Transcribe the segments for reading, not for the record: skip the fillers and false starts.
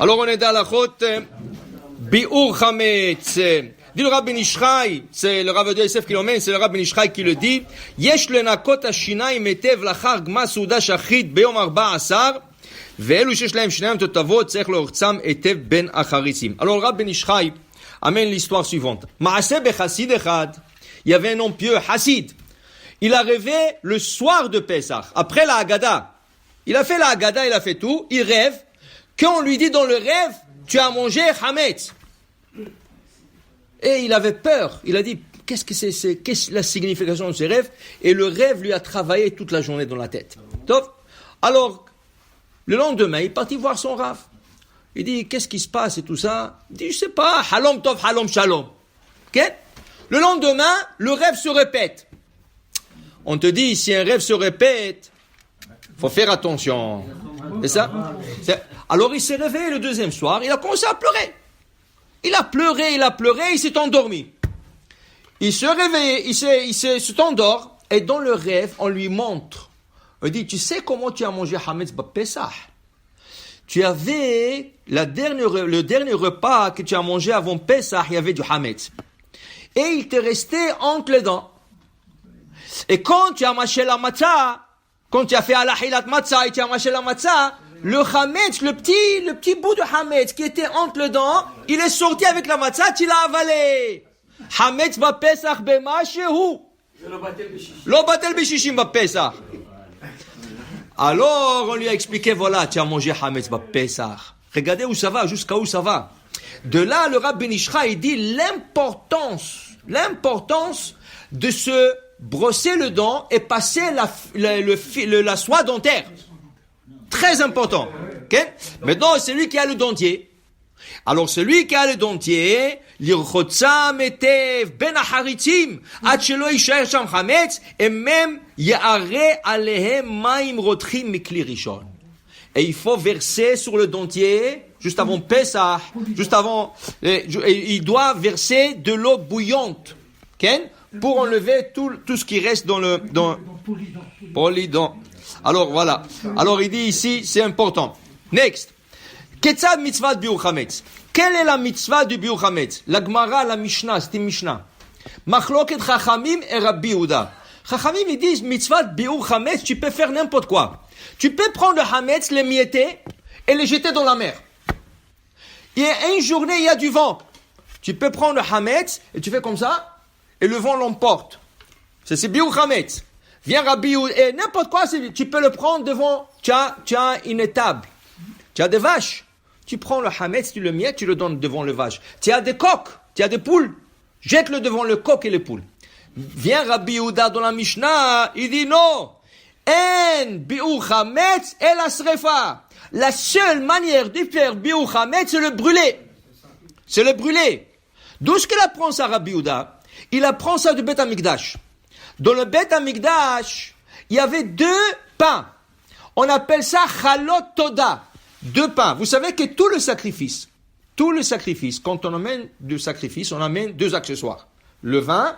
Alors on est dans la chôte Bi'ur Chametz. Dit le Rav Ben Ishchai, c'est le Rav Yosef qui l'emmène, c'est le Rav Ben Ishchai qui le dit. Yesh lenakot השיניים היטב לאחר גמר סעודה שחית ביום 14, ואלו שיש להם שיניים תותבות צריך לרחצם היטב בין החריצים. Alors le Rav Ben Ishchai amène l'histoire suivante. Maaseh bechassid echad, il y avait un homme pieux, Hassid. Il a rêvé le soir de Pessah, après la Haggadah. Il a fait la Haggadah, il a fait tout, il rêve, qu'on lui dit dans le rêve, tu as mangé Hametz. Et il avait peur, il a dit, qu'est-ce que la signification de ce rêve? Et le rêve lui a travaillé toute la journée dans la tête. Top. Alors, le lendemain, il est parti voir son Rav. Il dit, qu'est-ce qui se passe et tout ça? Il dit, je sais pas, halom tov, halom shalom. Ok? Le lendemain, le rêve se répète. On te dit, si un rêve se répète, faut faire attention. C'est ça? Alors il s'est réveillé le deuxième soir, il a commencé à pleurer. Il a pleuré, il s'est endormi. Il se réveille, il s'endort, et dans le rêve, on lui montre. On dit, tu sais comment tu as mangé Hametz B'Pessah? Tu avais le dernier repas que tu as mangé avant Pessah, il y avait du Hametz. Et il t'est resté entre les dents. Et quand tu as mâché la matzah, quand tu as fait alahilat matzah et tu as mâché la matzah, le Hametz, le petit bout de Hametz qui était entre les dents, il est sorti avec la matzah, tu l'as avalé. Hametz B'Pessah bema shehu. Lo batel b'shishim B'Pessah. Alors, on lui a expliqué, voilà, tu as mangé Hametz B'Pessah. Regardez où ça va, jusqu'à où ça va. De là, le Rav Ben Ishchai, il dit l'importance de se brosser le dent et passer la soie dentaire. Très important. Okay? Maintenant, c'est lui qui a le dentier. Alors, celui qui a le dentier, l'irchotza metev ben haritzim, ad shelo yishaer sham chametz, et même ya'are alehem maim rotchim mikli rishon. Et il faut verser sur le dentier, juste avant Pessah, il doit verser de l'eau bouillante, okay? Pour enlever tout ce qui reste pour les dents. Alors voilà. Alors il dit ici, c'est important. Next. Ketzad mitzvah de biur chametz. Quelle est la mitzvah du biur chametz? La Gemara, la Mishnah, c'est une Mishnah. Machloket Chachamim et Rabbi Yehuda. Chachamim, ils disent mitzvah de biur chametz, tu peux faire n'importe quoi. Tu peux prendre le hametz, les mietter et les jeter dans la mer. Il y a une journée, il y a du vent. Tu peux prendre le hametz et tu fais comme ça et le vent l'emporte. C'est biur chametz. Viens Rabbi Yehuda, et n'importe quoi, tu peux le prendre devant, tu as une étable. Tu as des vaches. Tu prends le hametz, tu le miettes, tu le donnes devant le vache. Tu as des coqs, tu as des poules. Jette-le devant le coq et les poules. Viens Rabbi Yehuda dans la Mishnah, il dit non. En biur chametz et la srefa. La seule manière de faire biur chametz, c'est le brûler. C'est le brûler. D'où est-ce qu'il apprend ça, Rabbi Yehuda? Il apprend ça du Beth Amikdash. Dans le Beth Amikdash, il y avait 2 pains. On appelle ça chalot toda. 2 pains. Vous savez que tout le sacrifice, quand on amène du sacrifice, on amène 2 accessoires. Le vin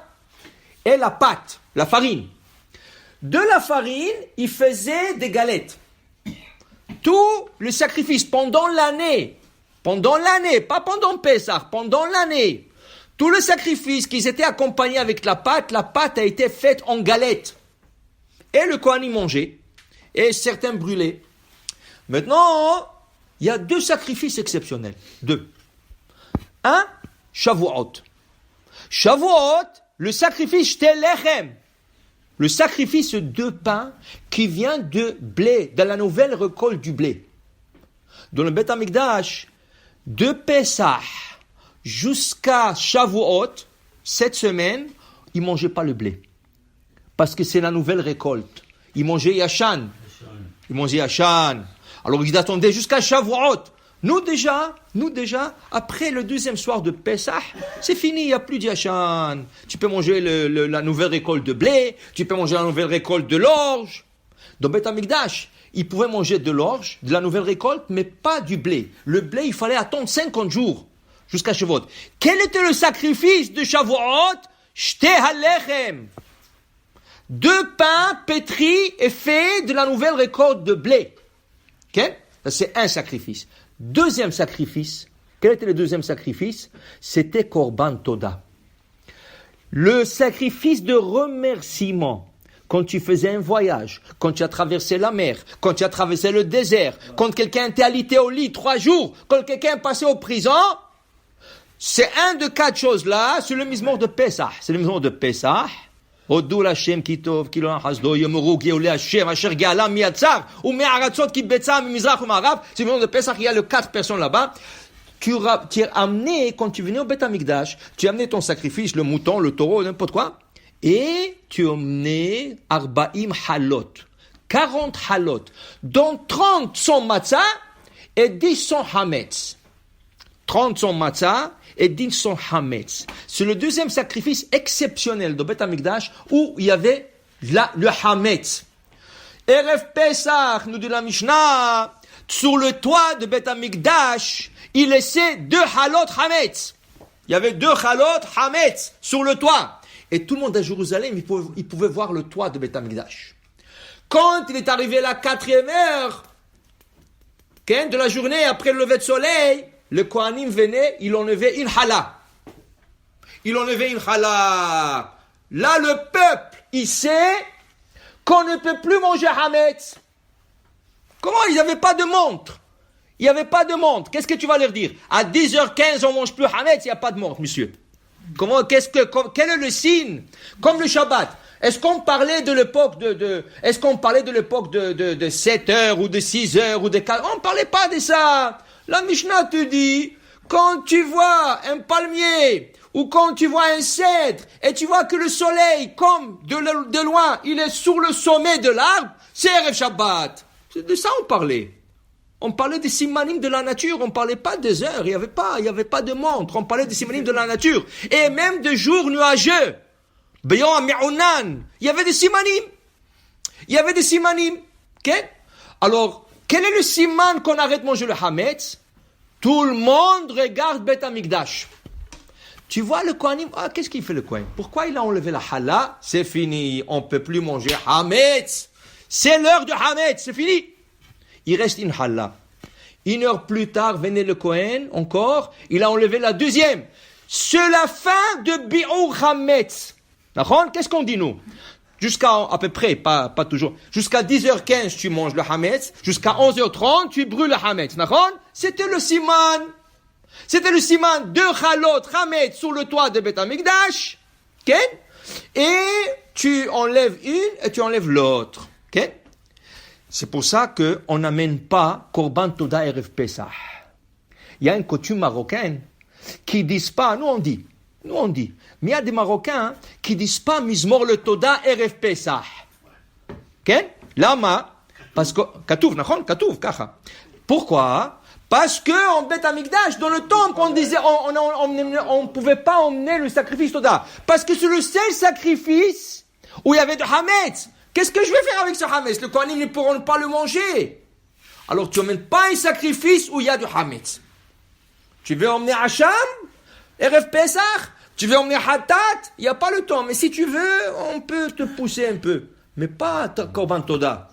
et la pâte, la farine. De la farine, il faisait des galettes. Tout le sacrifice pendant l'année, pas pendant Pessah, pendant l'année. Tout le sacrifice qui était accompagné avec la pâte a été faite en galettes. Et le Kohanim mangeait, et certains brûlaient. Maintenant, il y a 2 sacrifices exceptionnels. 2. 1, Shavuot. Shavuot, le sacrifice Telechem. Le sacrifice de pain qui vient de blé, de la nouvelle récolte du blé. Dans le Beth Amikdash, de Pessah jusqu'à Shavuot, cette semaine, ils ne mangeaient pas le blé. Parce que c'est la nouvelle récolte. Ils mangeaient Yashan. Alors ils attendaient jusqu'à Shavuot. Nous déjà, après le 2e soir de Pessah, c'est fini, il n'y a plus de Yashan. Tu peux manger la nouvelle récolte de blé, tu peux manger la nouvelle récolte de l'orge. Dans Beth Amikdash, ils pouvaient manger de l'orge, de la nouvelle récolte, mais pas du blé. Le blé, il fallait attendre 50 jours jusqu'à Shavuot. Quel était le sacrifice de Shavuot? Shtei halechem. 2 pains pétris et faits de la nouvelle récolte de blé. Ok? Ça, c'est un sacrifice. Deuxième sacrifice. Quel était le deuxième sacrifice? C'était Korban Toda. Le sacrifice de remerciement. Quand tu faisais un voyage, quand tu as traversé la mer, quand tu as traversé le désert, quand quelqu'un était alité au lit 3 jours, quand quelqu'un est passé en prison, c'est un de 4 choses-là, c'est le mizmor de Pesach. C'est le mizmor de Pesach. Odou l'Hashem ki tov, ki lo hasdo, yomeru geolé Hashem, asher geala miatzar, ou me'aratzot ki betza mimizrach ou ma'arav. C'est le mizmor de Pesach, il y a le 4 personnes là-bas. Tu as amené, quand tu venais au Beth Amikdash, tu as amené ton sacrifice, le mouton, le taureau, n'importe quoi. Et tu emmenais Arbaim halot, 40 halot, dont 30 sont matzah et 10 sont hametz. 30 sont matzah et 10 sont hametz. C'est le deuxième sacrifice exceptionnel de Beth Amikdash où il y avait le hametz. Erev Pesach, nous dit la Mishnah, sur le toit de Beth Amikdash, il laissait 2 halot hametz. Il y avait 2 halot hametz sur le toit. Et tout le monde à Jérusalem, il pouvait voir le toit de Beth Amikdash. Quand il est arrivé la 4e heure de la journée, après le lever de soleil, le Kohanim venait, il enlevait une chala. Il enlevait une chala. Là, le peuple, il sait qu'on ne peut plus manger Hametz. Comment? Il n'y avait pas de montre. Il n'y avait pas de montre. Qu'est-ce que tu vas leur dire? À 10h15, on ne mange plus Hametz, il n'y a pas de montre, monsieur. Quel est le signe? Comme le Shabbat. Est-ce qu'on parlait de l'époque de 7 heures ou de 6 heures ou de 4? On ne parlait pas de ça. La Mishnah te dit, quand tu vois un palmier ou quand tu vois un cèdre et tu vois que le soleil, comme de loin, il est sur le sommet de l'arbre, c'est Erev Shabbat. De ça on parlait. On parlait des simanim de la nature, on parlait pas des heures, il y avait pas de montre, on parlait des simanim de la nature. Et même de jours nuageux. Beyom Mi'unan, il y avait des simanim. Ok? Alors, quel est le siman qu'on arrête de manger le hametz? Tout le monde regarde Beth Amikdash. Tu vois le Kohanim, qu'est-ce qu'il fait le Kohen? Pourquoi il a enlevé la chala? C'est fini, on peut plus manger hametz. C'est l'heure de hametz, c'est fini. Il reste une chala. 1 heure plus tard, venait le Kohen, encore, il a enlevé la deuxième. C'est la fin de Bi'ur Hametz. D'accord? Qu'est-ce qu'on dit nous? Jusqu'à, à peu près, pas toujours, jusqu'à 10h15, tu manges le Hametz, jusqu'à 11h30, tu brûles le Hametz. D'accord? C'était le siman de Chalot Hametz sur le toit de Beth Amikdash. Ok? Et tu enlèves une et tu enlèves l'autre. Ok? C'est pour ça qu'on n'amène pas Korban Toda Erev Pesach. Il y a une coutume marocaine qui disent pas, nous on dit, mais il y a des Marocains qui disent pas Mizmor le Toda Erev Pesach. Ok? Lama, parce que, Katouf, kacha. Pourquoi? Parce que en Beth Amikdash, dans le temple, on disait, on pouvait pas emmener le sacrifice Toda. Parce que c'est le seul sacrifice où il y avait de Hametz. Qu'est-ce que je vais faire avec ce Hametz? Le Kohanim ne pourront pas le manger. Alors tu n'emmènes pas un sacrifice où il y a du Hametz. Tu veux emmener Hacham, Erev Pesach, tu veux emmener Hatat, il n'y a pas le temps. Mais si tu veux, on peut te pousser un peu. Mais pas Korban Toda.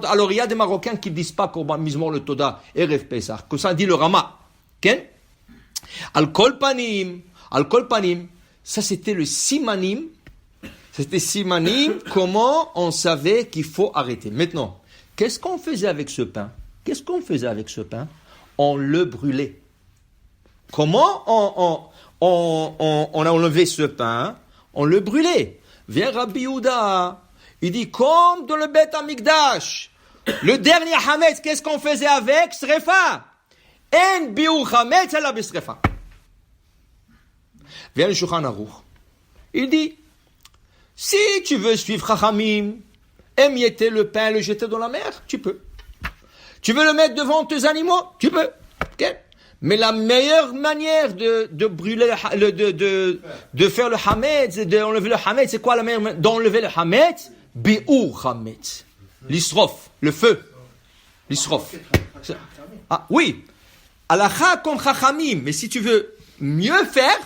Alors il y a des Marocains qui ne disent pas Korban Mizmor le Toda, Erev Pesach. Que ça dit le Rama. Okay? Al-Kol Panim, ça c'était le Simanim. C'était simanim, comment on savait qu'il faut arrêter. Maintenant, qu'est-ce qu'on faisait avec ce pain? On le brûlait. Comment on a enlevé ce pain? On le brûlait. Vient Rabbi Yehuda, il dit, comme dans le Beth Amikdash, le dernier Hametz, qu'est-ce qu'on faisait avec? Srefa. En biur Hametz, elle a besrefa. Vient le Shulchan Aruch. Il dit, si tu veux suivre Chachamim, émietter le pain, le jeter dans la mer, tu peux. Tu veux le mettre devant tes animaux, tu peux. Okay? Mais la meilleure manière de brûler, de faire le hametz, d'enlever le hametz, c'est quoi la meilleure manière d'enlever le hametz? Bi'ur hametz. L'isrof, le feu. L'isrof. Ah, oui. Halakha comme Chachamim. Mais si tu veux mieux faire,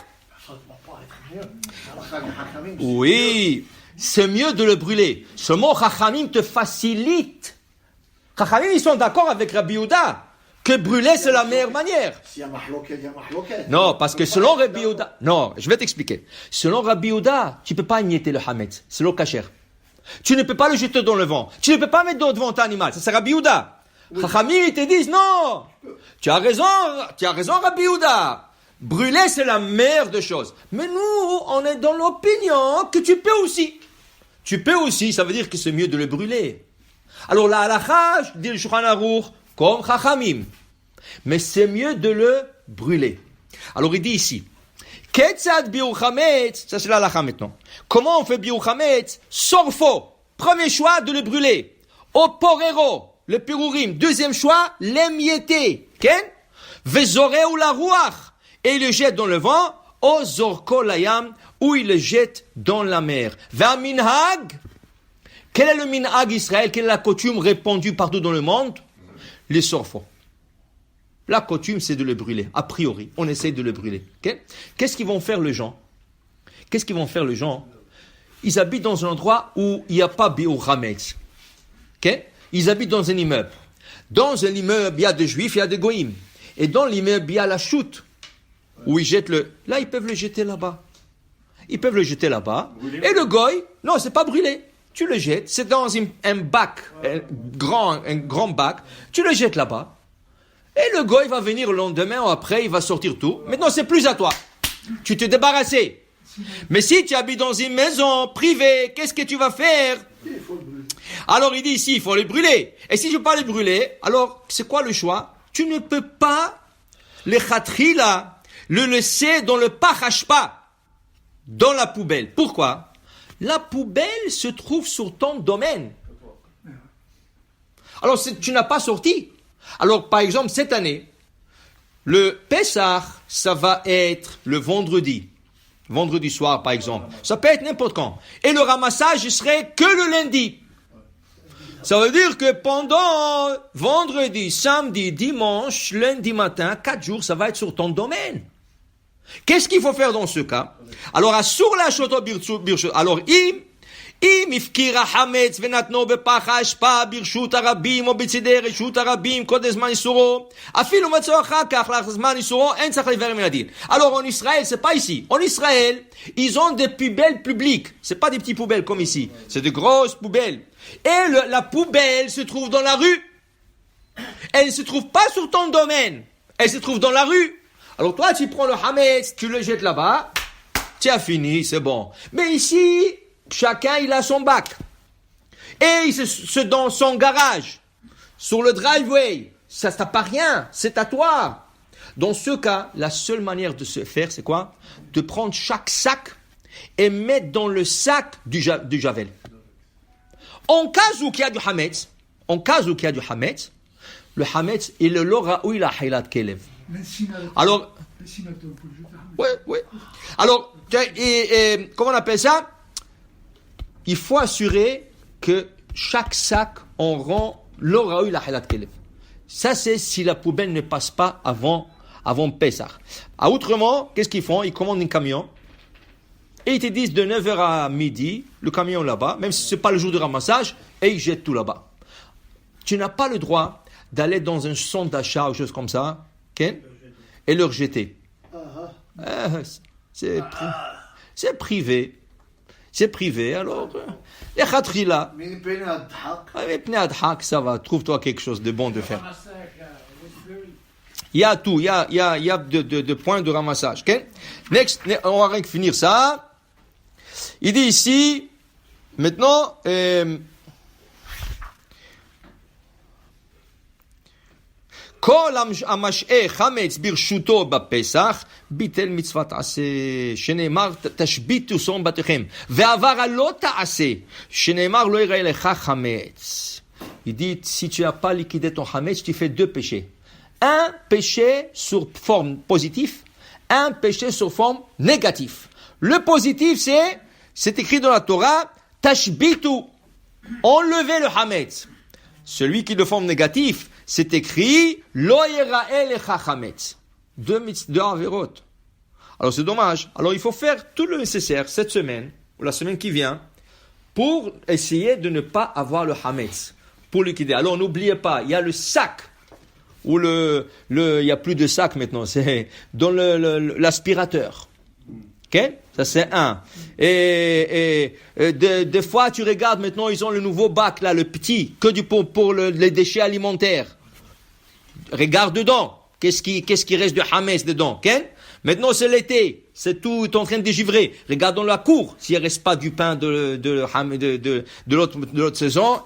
oui, c'est mieux de le brûler. Ce mot Chachamim te facilite. Chachamim, ils sont d'accord avec Rabbi Yehuda. que brûler c'est la meilleure manière. S'il y a mahloket, il y a mahloket. Non, parce que selon Rabbi Yehuda, non, je vais t'expliquer. Selon Rabbi Yehuda, tu ne peux pas émietter le hametz, c'est l'eau cachère. Tu ne peux pas le jeter dans le vent. Tu ne peux pas mettre devant ton animal. Ça c'est Rabbi Yehuda. Chachamim, ils te disent non. Tu as raison Rabbi Yehuda. Brûler c'est la meilleure des choses. Mais nous, on est dans l'opinion que tu peux aussi. Tu peux aussi, ça veut dire que c'est mieux de le brûler. Alors la halakha, dit le Shulchan Aruch, comme Chachamim. Mais c'est mieux de le brûler. Alors il dit ici, Ketzad biur chametz, ça c'est la halakha maintenant. Comment on fait biur chametz? Sorfo, premier choix de le brûler. Oporero, le pirurim. Deuxième choix, l'émietter. Ken? Vezoreu la ruach. Et il le jette dans le vent. Ozorko layam, où il le jette dans la mer. Vers minhag. Quel est le minhag Israël? Quelle est la coutume répandue partout dans le monde? Les sorfos. La coutume, c'est de le brûler. A priori, on essaie de le brûler. Okay? Qu'est-ce qu'ils vont faire les gens? Ils habitent dans un endroit où il n'y a pas biur chametz. Okay? Ils habitent dans un immeuble. Dans un immeuble, il y a des juifs, il y a des goïms. Et dans l'immeuble, il y a la chute. Où ils jettent le... Là, ils peuvent le jeter là-bas. Et le goy, non, c'est pas brûlé. Tu le jettes, c'est dans un bac, un grand bac. Tu le jettes là-bas. Et le goy va venir le lendemain ou après, il va sortir tout. Maintenant, c'est plus à toi. Tu te débarrasses. Mais si tu habites dans une maison privée, qu'est-ce que tu vas faire? Alors, il dit ici, il faut le brûler. Et si je ne peux pas le brûler, alors, c'est quoi le choix? Tu ne peux pas, le khatri là, le laisser dans le pachashpa, dans la poubelle. Pourquoi? La poubelle se trouve sur ton domaine. Alors, tu n'as pas sorti. Alors, par exemple, cette année, le Pessah, ça va être le vendredi soir, par exemple. Ça peut être n'importe quand. Et le ramassage serait que le lundi. Ça veut dire que pendant vendredi, samedi, dimanche, lundi matin, 4 jours, ça va être sur ton domaine. Qu'est-ce qu'il faut faire dans ce cas? Alors, assur la shoto birshut. Alors, אם הפקיר החמץ ונתנו בפח האשפה ברשות הרבים או בצדי רשות הרבים קודם זמן איסורו, אפילו מצאו אחר כך לזמן איסורו, אין צריך להיבר מן הדין. Alors en Israël, c'est pas ici. En Israël, ils ont des poubelles publiques. C'est pas des petites poubelles comme ici. C'est de grosses poubelles. Et la poubelle se trouve dans la rue. Elle ne se trouve pas sur ton domaine. Elle se trouve dans la rue. Alors toi, tu prends le hametz, tu le jettes là-bas. Tu as fini, c'est bon. Mais ici... Chacun, il a son bac. Et c'est dans son garage, sur le driveway. Ça t'a pas rien, c'est à toi. Dans ce cas, la seule manière de se faire, c'est quoi? De prendre chaque sac et mettre dans le sac du javel. En cas où il y a du hametz, le hametz, il le l'aura où il a hilat kelev. Alors, ouais. Alors, comment on appelle ça? Il faut assurer que chaque sac, on rend l'aura eu la halat kelev. Ça, c'est si la poubelle ne passe pas avant Pessah. Autrement, qu'est-ce qu'ils font? Ils commandent un camion et ils te disent de 9h à midi, le camion là-bas, même si ce n'est pas le jour de ramassage, et ils jettent tout là-bas. Tu n'as pas le droit d'aller dans un centre d'achat ou chose comme ça, okay, et le rejeter. C'est privé. C'est privé, alors, les khatrila. Ça va, trouve-toi quelque chose de bon de faire. Il y a tout, il y a de points de ramassage. Okay? Next, on va rien finir ça. Il dit ici, maintenant, כל המשעה חמץ ברשותו בפסח, ביטל מצוות עשה, שנאמר תשביתו צאן בתיכם, ועבר לא תעשה, שנאמר לא יראה לך חמץ. Il dit, si tu n'as pas liquidé ton hametz, tu fais 2 péchés. Un péché sur forme positive, un péché sur forme négative. Le positif, c'est écrit dans la Torah, tashbitu, enlever le hametz. Celui qui de forme négative, c'est écrit Lo yira'eh lecha chametz. 2 averot. Alors c'est dommage. Alors il faut faire tout le nécessaire cette semaine, ou la semaine qui vient, pour essayer de ne pas avoir le hametz, pour liquider. Alors n'oubliez pas, il y a le sac ou il y a plus de sac maintenant, c'est dans l'aspirateur. Ok? Ça c'est un. Et des fois tu regardes maintenant, ils ont le nouveau bac là, le petit, que pour les déchets alimentaires. Regarde dedans. Qu'est-ce qui reste de Hametz dedans? Okay? Maintenant c'est l'été, c'est tout est en train de dégivrer. Regarde dans la cour s'il ne reste pas du pain de l'autre saison.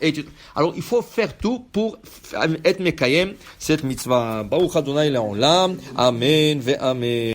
Alors il faut faire tout pour être mekayem cette mitzvah. Baruch Adonai Le'olam. Amen ve amen.